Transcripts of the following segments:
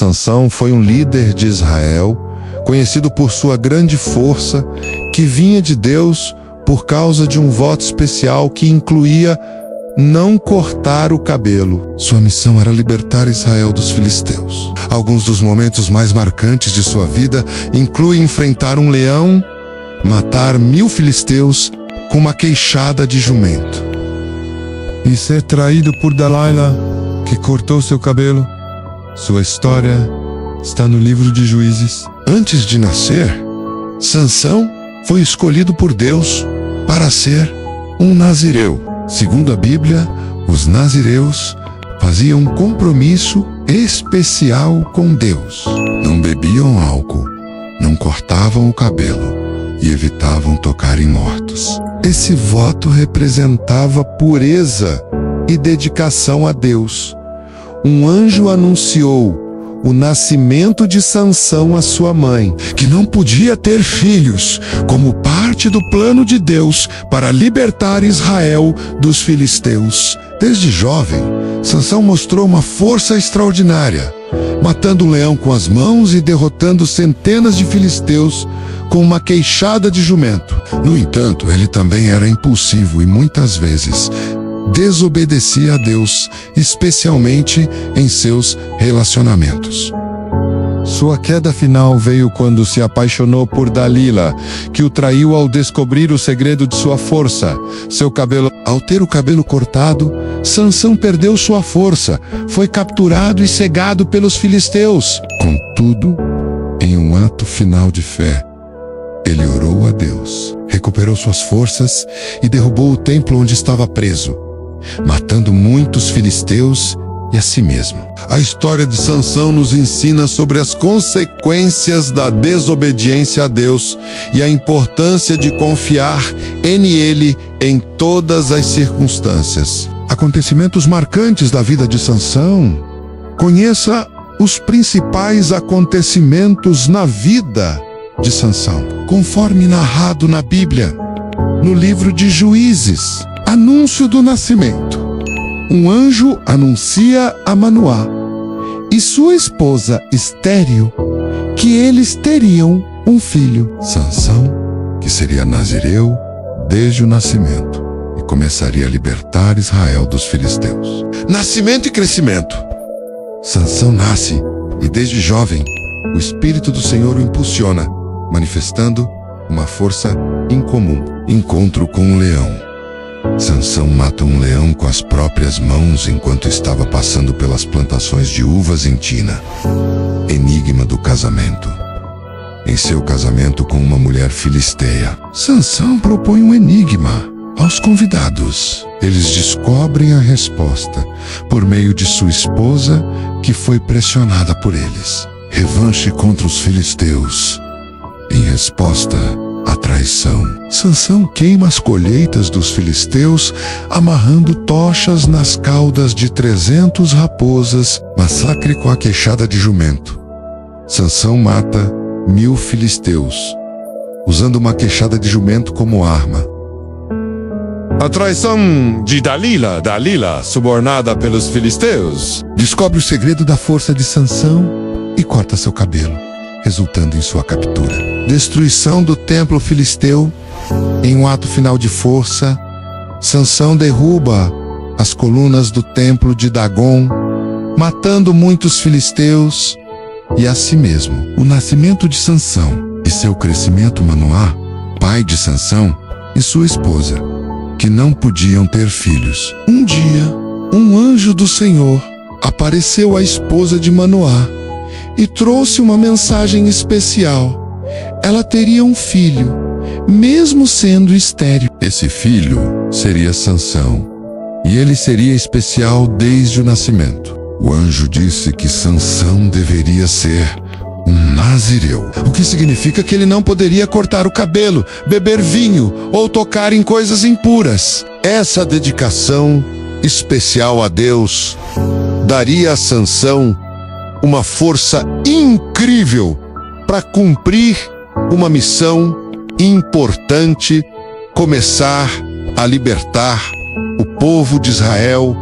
Sansão foi um líder de Israel, conhecido por sua grande força, que vinha de Deus por causa de um voto especial que incluía não cortar o cabelo. Sua missão era libertar Israel dos filisteus. Alguns dos momentos mais marcantes de sua vida incluem enfrentar um leão, matar 1000 filisteus com uma queixada de jumento, e ser traído por Dalila, que cortou seu cabelo. Sua história está no livro de Juízes. Antes de nascer, Sansão foi escolhido por Deus para ser um nazireu. Segundo a Bíblia, os nazireus faziam um compromisso especial com Deus. Não bebiam álcool, não cortavam o cabelo e evitavam tocar em mortos. Esse voto representava pureza e dedicação a Deus. Um anjo anunciou o nascimento de Sansão à sua mãe, que não podia ter filhos, como parte do plano de Deus para libertar Israel dos filisteus. Desde jovem, Sansão mostrou uma força extraordinária, matando um leão com as mãos e derrotando centenas de filisteus com uma queixada de jumento. No entanto, ele também era impulsivo e muitas vezes desobedecia a Deus, especialmente em seus relacionamentos. Sua queda final veio quando se apaixonou por Dalila, que o traiu ao descobrir o segredo de sua força, seu cabelo. Ao ter o cabelo cortado, Sansão perdeu sua força, foi capturado e cegado pelos filisteus. Contudo, em um ato final de fé, ele orou a Deus, recuperou suas forças e derrubou o templo onde estava preso, matando muitos filisteus e a si mesmo. A história de Sansão nos ensina sobre as consequências da desobediência a Deus e a importância de confiar nele em todas as circunstâncias. Acontecimentos marcantes da vida de Sansão. Conheça os principais acontecimentos na vida de Sansão, conforme narrado na Bíblia, no livro de Juízes. Anúncio do nascimento. Um anjo anuncia a Manoá e sua esposa estéril que eles teriam um filho. Sansão, que seria nazireu desde o nascimento e começaria a libertar Israel dos filisteus. Nascimento e crescimento. Sansão nasce e desde jovem o Espírito do Senhor o impulsiona, manifestando uma força incomum. Encontro com um leão. Sansão mata um leão com as próprias mãos enquanto estava passando pelas plantações de uvas em Tina. Enigma do casamento. Em seu casamento com uma mulher filisteia, Sansão propõe um enigma aos convidados. Eles descobrem a resposta por meio de sua esposa, que foi pressionada por eles. Revanche contra os filisteus. Em resposta à traição, Sansão queima as colheitas dos filisteus, amarrando tochas nas caudas de 300 raposas. Massacre com a queixada de jumento. Sansão mata 1000 filisteus, usando uma queixada de jumento como arma. A traição de Dalila, subornada pelos filisteus. Descobre o segredo da força de Sansão e corta seu cabelo, resultando em sua captura. Destruição do templo filisteu. Em um ato final de força, Sansão derruba as colunas do templo de Dagon, matando muitos filisteus e a si mesmo. O nascimento de Sansão e seu crescimento. Manoá, pai de Sansão, e sua esposa, que não podiam ter filhos. Um dia, um anjo do Senhor apareceu à esposa de Manoá e trouxe uma mensagem especial. Ela teria um filho, mesmo sendo estéril. Esse filho seria Sansão, e ele seria especial desde o nascimento. O anjo disse que Sansão deveria ser um nazireu, o que significa que ele não poderia cortar o cabelo, beber vinho ou tocar em coisas impuras. Essa dedicação especial a Deus daria a Sansão uma força incrível para cumprir uma missão importante: começar a libertar o povo de Israel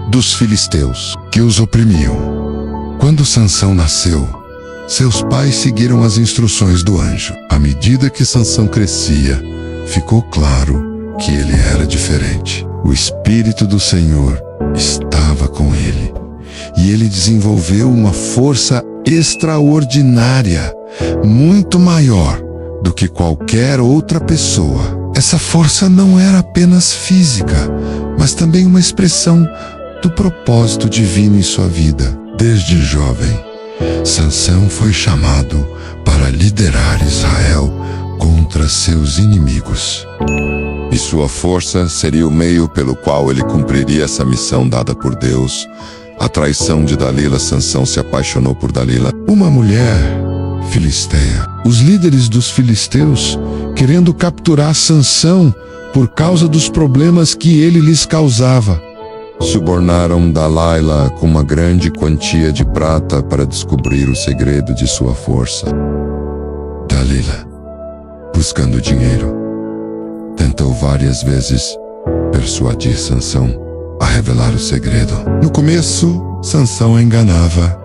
dos filisteus, que os oprimiam. Quando Sansão nasceu, seus pais seguiram as instruções do anjo. À medida que Sansão crescia, ficou claro que ele era diferente. O Espírito do Senhor estava com ele, e ele desenvolveu uma força extraordinária, muito maior do que qualquer outra pessoa. Essa força não era apenas física, mas também uma expressão do propósito divino em sua vida. Desde jovem, Sansão foi chamado para liderar Israel contra seus inimigos. E sua força seria o meio pelo qual ele cumpriria essa missão dada por Deus. A traição de Dalila, Sansão se apaixonou por Dalila, uma mulher filisteia. Os líderes dos filisteus, querendo capturar Sansão por causa dos problemas que ele lhes causava, subornaram Dalila com uma grande quantia de prata para descobrir o segredo de sua força. Dalila, buscando dinheiro, tentou várias vezes persuadir Sansão a revelar o segredo. No começo, Sansão enganava,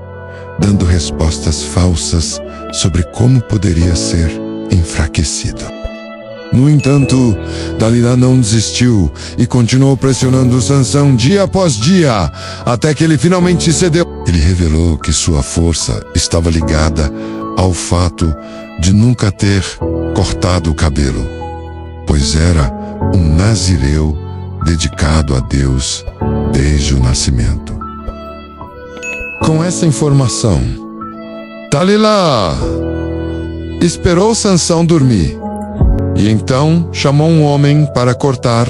dando respostas falsas sobre como poderia ser enfraquecido. No entanto, Dalila não desistiu e continuou pressionando Sansão dia após dia, até que ele finalmente cedeu. Ele revelou que sua força estava ligada ao fato de nunca ter cortado o cabelo, pois era um nazireu dedicado a Deus desde o nascimento. Com essa informação, Dalila esperou Sansão dormir e então chamou um homem para cortar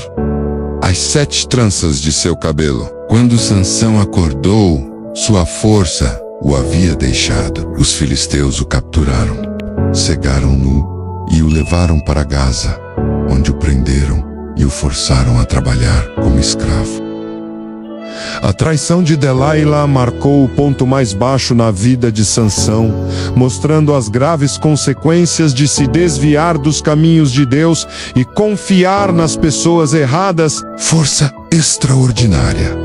as 7 tranças de seu cabelo. Quando Sansão acordou, sua força o havia deixado. Os filisteus o capturaram, cegaram-no e o levaram para Gaza, onde o prenderam e o forçaram a trabalhar como escravo. A traição de Dalila marcou o ponto mais baixo na vida de Sansão, mostrando as graves consequências de se desviar dos caminhos de Deus e confiar nas pessoas erradas. Força extraordinária.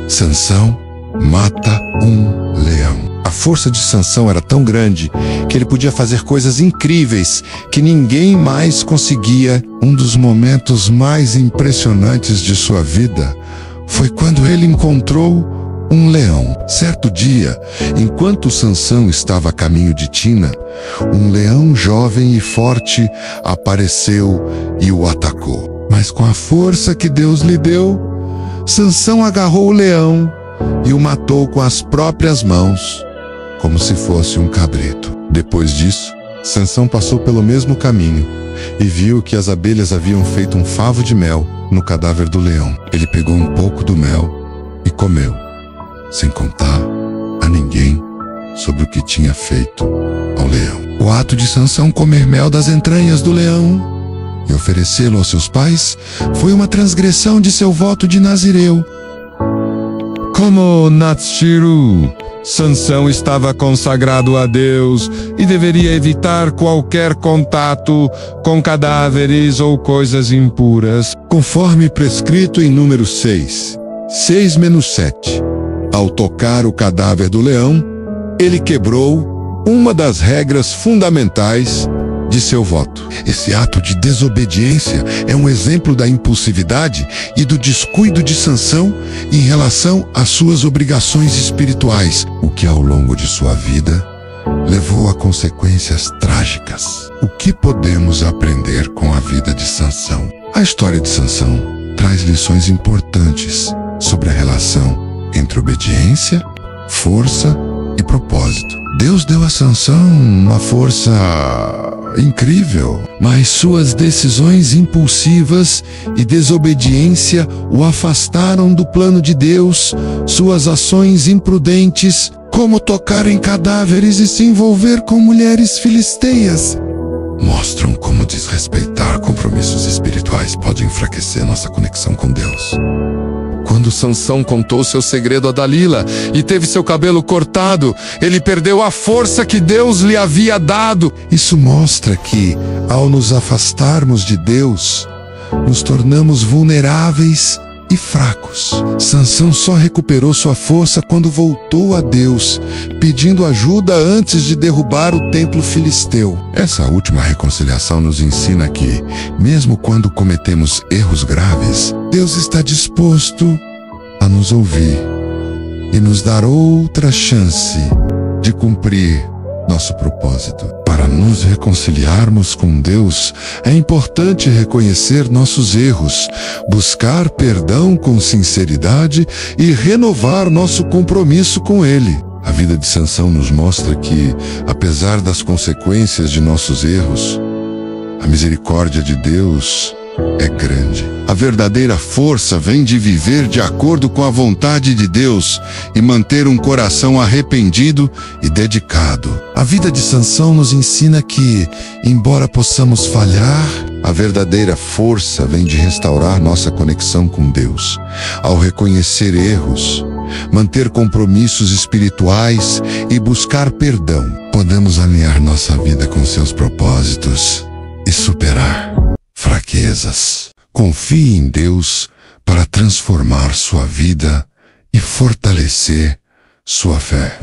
Sansão mata um leão. A força de Sansão era tão grande que ele podia fazer coisas incríveis que ninguém mais conseguia. Um dos momentos mais impressionantes de sua vida foi quando ele encontrou um leão. Certo dia, enquanto Sansão estava a caminho de Tina, um leão jovem e forte apareceu e o atacou. Mas com a força que Deus lhe deu, Sansão agarrou o leão e o matou com as próprias mãos, como se fosse um cabrito. Depois disso, Sansão passou pelo mesmo caminho e viu que as abelhas haviam feito um favo de mel no cadáver do leão. Ele pegou um pouco do mel e comeu, sem contar a ninguém sobre o que tinha feito ao leão. O ato de Sansão comer mel das entranhas do leão e oferecê-lo aos seus pais foi uma transgressão de seu voto de nazireu. Como Natsiru, Sansão estava consagrado a Deus e deveria evitar qualquer contato com cadáveres ou coisas impuras, conforme prescrito em número 6, 6-7. Ao tocar o cadáver do leão, ele quebrou uma das regras fundamentais de seu voto. Esse ato de desobediência é um exemplo da impulsividade e do descuido de Sansão em relação às suas obrigações espirituais, o que ao longo de sua vida levou a consequências trágicas. O que podemos aprender com a vida de Sansão? A história de Sansão traz lições importantes sobre a relação entre obediência, força e propósito. Deus deu a Sansão uma força incrível, mas suas decisões impulsivas e desobediência o afastaram do plano de Deus. Suas ações imprudentes, como tocar em cadáveres e se envolver com mulheres filisteias, mostram como desrespeitar compromissos espirituais pode enfraquecer nossa conexão com Deus. Quando Sansão contou seu segredo a Dalila e teve seu cabelo cortado, ele perdeu a força que Deus lhe havia dado. Isso mostra que, ao nos afastarmos de Deus, nos tornamos vulneráveis e fracos. Sansão só recuperou sua força quando voltou a Deus, pedindo ajuda antes de derrubar o templo filisteu. Essa última reconciliação nos ensina que, mesmo quando cometemos erros graves, Deus está disposto a nos ouvir e nos dar outra chance de cumprir nosso propósito. Para nos reconciliarmos com Deus, é importante reconhecer nossos erros, buscar perdão com sinceridade e renovar nosso compromisso com Ele. A vida de Sansão nos mostra que, apesar das consequências de nossos erros, a misericórdia de Deus é grande. A verdadeira força vem de viver de acordo com a vontade de Deus e manter um coração arrependido e dedicado. A vida de Sansão nos ensina que, embora possamos falhar, a verdadeira força vem de restaurar nossa conexão com Deus. Ao reconhecer erros, manter compromissos espirituais e buscar perdão, podemos alinhar nossa vida com seus propósitos e superar fraquezas. Confie em Deus para transformar sua vida e fortalecer sua fé.